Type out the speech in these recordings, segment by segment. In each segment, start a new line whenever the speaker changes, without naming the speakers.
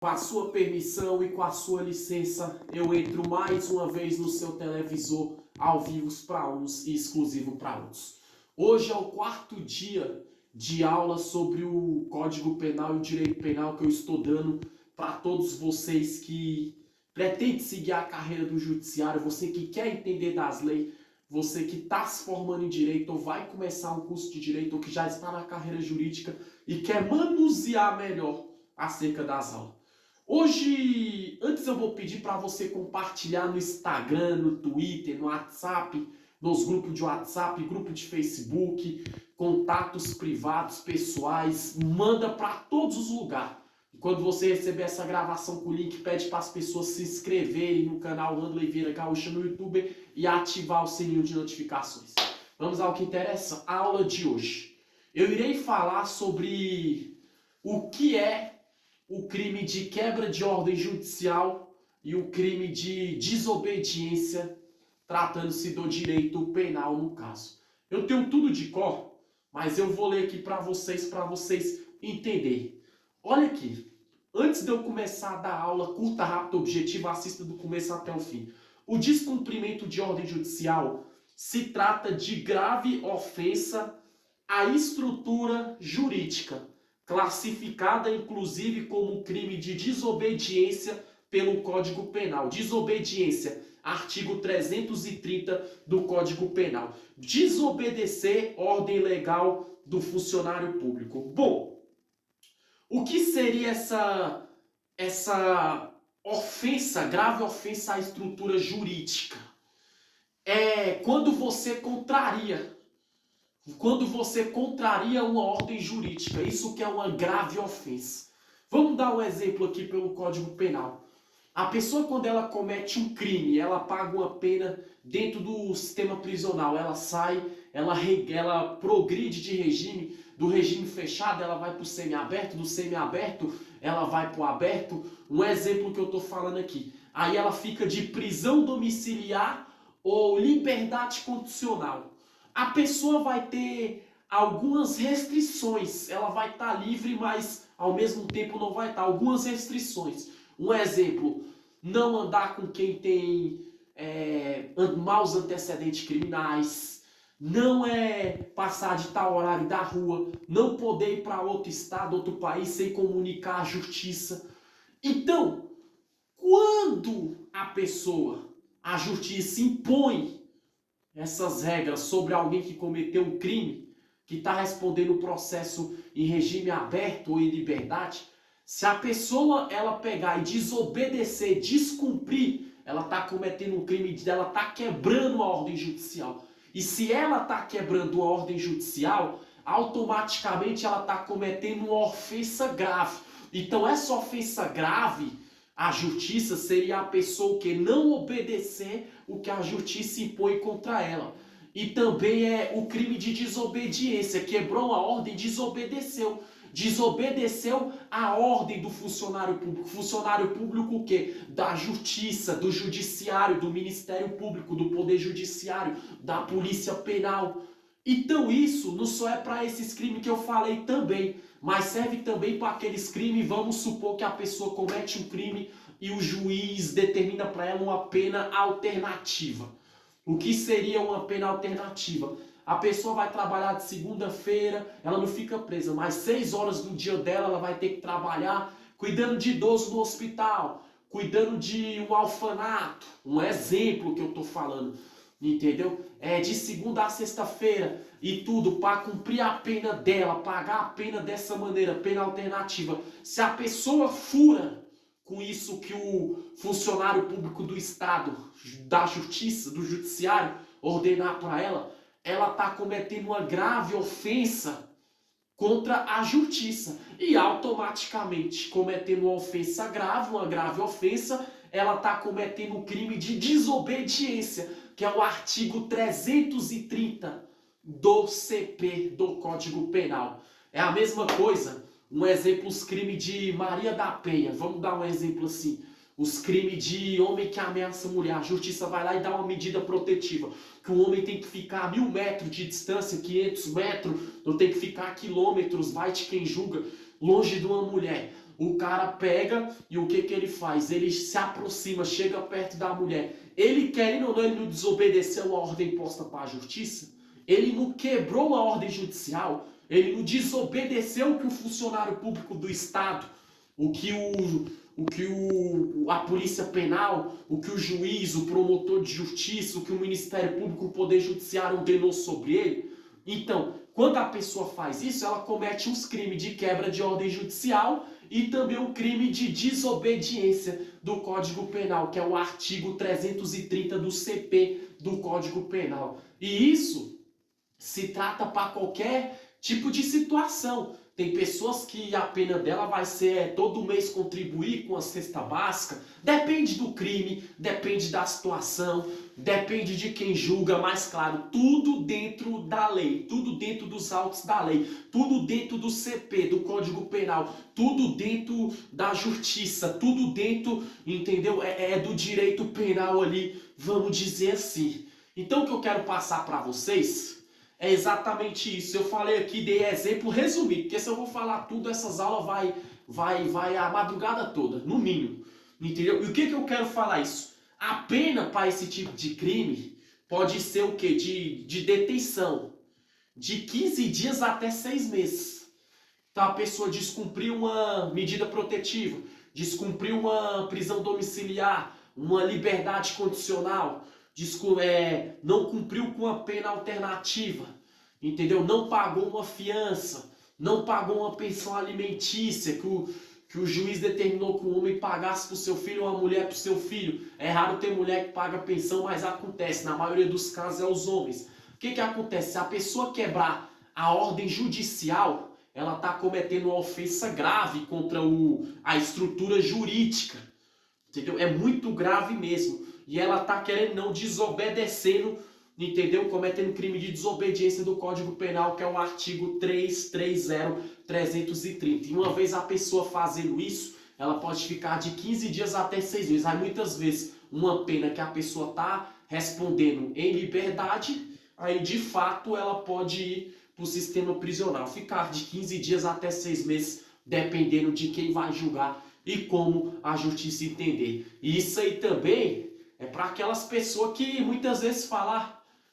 Com a sua permissão e com a sua licença, eu entro mais uma vez no seu televisor, ao vivo para uns e exclusivo para outros. Hoje é o quarto dia de aula sobre o Código Penal e o Direito Penal que eu estou dando para todos vocês que pretendem seguir a carreira do judiciário, você que quer entender das leis, você que está se formando em direito ou vai começar um curso de direito ou que já está na carreira jurídica e quer manusear melhor acerca das aulas. Hoje, antes eu vou pedir para você compartilhar no Instagram, no Twitter, no WhatsApp, nos grupos de WhatsApp, grupo de Facebook, contatos privados, pessoais, manda para todos os lugares. E quando você receber essa gravação com o link, pede para as pessoas se inscreverem no canal Rando Oliveira Gaúcha no YouTube e ativar o sininho de notificações. Vamos ao que interessa, a aula de hoje. Eu irei falar sobre o que é o crime de quebra de ordem judicial e o crime de desobediência, tratando-se do direito penal no caso. Eu tenho tudo de cor, mas eu vou ler aqui para vocês entenderem. Olha aqui, antes de eu começar a dar aula curta, rápida, objetiva, assista do começo até o fim. O descumprimento de ordem judicial se trata de grave ofensa à estrutura jurídica, classificada inclusive como crime de desobediência pelo Código Penal. Desobediência, artigo 330 do Código Penal. Desobedecer ordem legal do funcionário público. Bom, o que seria essa ofensa, grave ofensa à estrutura jurídica? É quando você contraria uma ordem jurídica, isso que é uma grave ofensa. Vamos dar um exemplo aqui pelo Código Penal. A pessoa, quando ela comete um crime, ela paga uma pena dentro do sistema prisional. Ela sai, ela progride de regime, do regime fechado ela vai para o semiaberto, do semiaberto ela vai para o aberto. Um exemplo que eu estou falando aqui. Aí ela fica de prisão domiciliar ou liberdade condicional. A pessoa vai ter algumas restrições. Ela vai estar livre, mas ao mesmo tempo não vai estar. Algumas restrições. Um exemplo, não andar com quem tem maus antecedentes criminais, não passar de tal horário da rua, não poder ir para outro estado, outro país sem comunicar a justiça. Então, quando a justiça impõe essas regras sobre alguém que cometeu um crime, que está respondendo o processo em regime aberto ou em liberdade, se a pessoa ela pegar e desobedecer, descumprir, ela está cometendo um crime, ela está quebrando a ordem judicial. E se ela está quebrando a ordem judicial, automaticamente ela está cometendo uma ofensa grave. Então essa ofensa grave à justiça seria a pessoa que não obedecer o que a justiça impõe contra ela. E também é o crime de desobediência. Quebrou a ordem, desobedeceu. Desobedeceu a ordem do funcionário público. Funcionário público o quê? Da justiça, do judiciário, do Ministério Público, do Poder Judiciário, da Polícia Penal. Então isso não só é para esses crimes que eu falei também, mas serve também para aqueles crimes, vamos supor que a pessoa comete um crime e o juiz determina para ela uma pena alternativa. O que seria uma pena alternativa? A pessoa vai trabalhar de segunda-feira, ela não fica presa, mas 6 horas do dia dela ela vai ter que trabalhar cuidando de idoso no hospital, cuidando de um orfanato, um exemplo que eu estou falando. Entendeu? De segunda a sexta-feira e tudo para cumprir a pena dela, pagar a pena dessa maneira, pena alternativa. Se a pessoa fura com isso que o funcionário público do Estado, da Justiça, do Judiciário, ordenar para ela, ela está cometendo uma grave ofensa contra a justiça. E automaticamente, cometendo uma grave ofensa, ela está cometendo um crime de desobediência, que é o artigo 330 do CP, do Código Penal. É a mesma coisa, um exemplo, os crimes de Maria da Penha. Vamos dar um exemplo assim. Os crimes de homem que ameaça mulher. A justiça vai lá e dá uma medida protetiva. Que o homem tem que ficar a 1000 metros de distância, 500 metros, não tem que ficar a quilômetros, vai de quem julga, longe de uma mulher. O cara pega e o que ele faz? Ele se aproxima, chega perto da mulher. Ele, querendo ou não, ele não desobedeceu a ordem posta para a justiça. Ele não quebrou a ordem judicial. Ele não desobedeceu o que o funcionário público do Estado, a polícia penal, o que o juiz, o promotor de justiça, o que o Ministério Público, o Poder Judiciário ordenou sobre ele. Então, quando a pessoa faz isso, ela comete uns crimes de quebra de ordem judicial e também um crime de desobediência do Código Penal, que é o artigo 330 do CP do Código Penal. E isso se trata para qualquer tipo de situação. Tem pessoas que a pena dela vai ser todo mês contribuir com a cesta básica. Depende do crime, depende da situação, depende de quem julga, mas claro, tudo dentro da lei, tudo dentro dos autos da lei, tudo dentro do CP, do Código Penal, tudo dentro da justiça, tudo dentro, entendeu? É do direito penal ali, vamos dizer assim. Então o que eu quero passar para vocês é exatamente isso. Eu falei aqui, dei exemplo resumido, porque se eu vou falar tudo, essas aulas vai a madrugada toda, no mínimo. Entendeu? E o que eu quero falar isso? A pena para esse tipo de crime pode ser o quê? De detenção. De 15 dias até 6 meses. Então a pessoa descumpriu uma medida protetiva, descumpriu uma prisão domiciliar, uma liberdade condicional, não cumpriu com a pena alternativa, entendeu? Não pagou uma fiança, não pagou uma pensão alimentícia que o juiz determinou que o homem pagasse para o seu filho ou a mulher para o seu filho. É raro ter mulher que paga pensão, mas acontece. Na maioria dos casos é os homens. O que acontece? Se a pessoa quebrar a ordem judicial, ela está cometendo uma ofensa grave contra a estrutura jurídica. Entendeu? É muito grave mesmo. E ela tá querendo não desobedecendo, entendeu? Cometendo crime de desobediência do Código Penal, que é o artigo 330. E uma vez a pessoa fazendo isso, ela pode ficar de 15 dias até 6 meses. Aí muitas vezes uma pena que a pessoa tá respondendo em liberdade, aí de fato ela pode ir para o sistema prisional. Ficar de 15 dias até 6 meses, dependendo de quem vai julgar e como a justiça entender. E isso aí também é para aquelas pessoas que muitas vezes falam: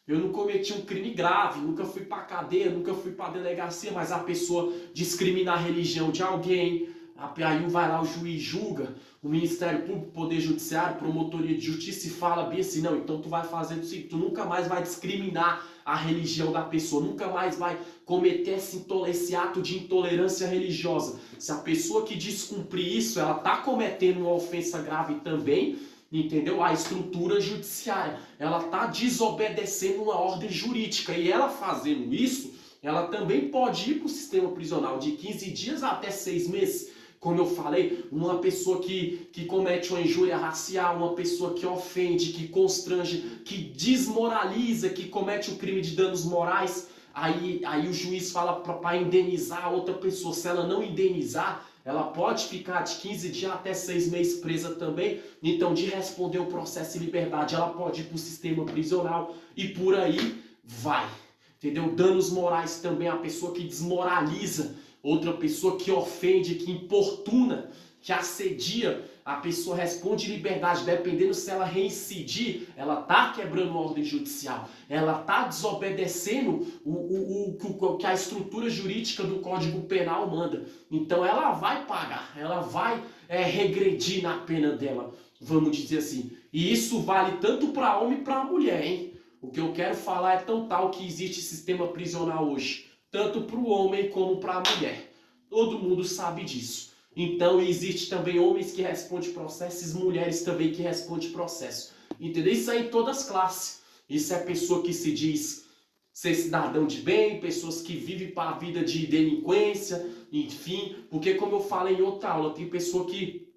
eu não cometi um crime grave, nunca fui para cadeia, nunca fui para delegacia, mas a pessoa discrimina a religião de alguém, aí vai lá o juiz julga, o Ministério Público, Poder Judiciário, Promotoria de Justiça e fala bem assim: não, então tu vai fazer o seguinte, tu nunca mais vai discriminar a religião da pessoa, nunca mais vai cometer esse ato de intolerância religiosa. Se a pessoa que descumprir isso, ela está cometendo uma ofensa grave também, entendeu? A estrutura judiciária, ela está desobedecendo uma ordem jurídica, e ela fazendo isso, ela também pode ir para o sistema prisional de 15 dias até 6 meses. Como eu falei, uma pessoa que comete uma injúria racial, uma pessoa que ofende, que constrange, que desmoraliza, que comete o crime de danos morais, aí o juiz fala para indenizar a outra pessoa. Se ela não indenizar, ela pode ficar de 15 dias até 6 meses presa também. Então, de responder o processo em liberdade, ela pode ir para o sistema prisional e por aí vai. Entendeu? Danos morais também, a pessoa que desmoraliza outra pessoa, que ofende, que importuna, que assedia, a pessoa responde liberdade. Dependendo se ela reincidir, ela está quebrando a ordem judicial, ela está desobedecendo o que a estrutura jurídica do Código Penal manda. Então ela vai pagar, ela vai regredir na pena dela, vamos dizer assim. E isso vale tanto para homem e para mulher, hein? O que eu quero falar é tão tal que existe sistema prisional hoje, tanto para o homem como para a mulher. Todo mundo sabe disso. Então existe também homens que respondem processos, mulheres também que respondem processo. Entendeu? Isso aí em todas as classes. Isso é pessoa que se diz ser cidadão de bem, pessoas que vivem para a vida de delinquência, enfim. Porque como eu falei em outra aula, tem pessoa que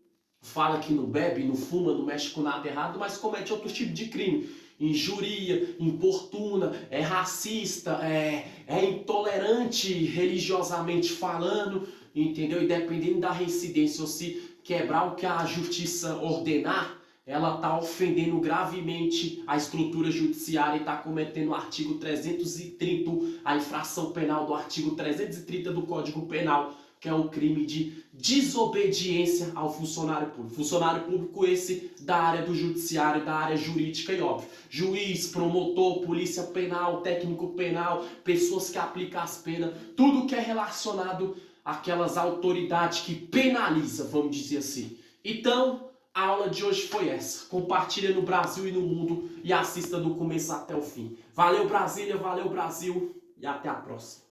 fala que não bebe, não fuma, não mexe com nada errado, mas comete outro tipo de crime. Injuria, importuna, é racista, é intolerante religiosamente falando, entendeu? E dependendo da reincidência, ou se quebrar o que a justiça ordenar, ela está ofendendo gravemente a estrutura judiciária e está cometendo o artigo 330, a infração penal do artigo 330 do Código Penal, que é o crime de desobediência ao funcionário público. Funcionário público esse da área do judiciário, da área jurídica e óbvio. Juiz, promotor, polícia penal, técnico penal, pessoas que aplicam as penas, tudo que é relacionado àquelas autoridades que penaliza, vamos dizer assim. Então, a aula de hoje foi essa. Compartilha no Brasil e no mundo e assista do começo até o fim. Valeu Brasília, valeu Brasil e até a próxima.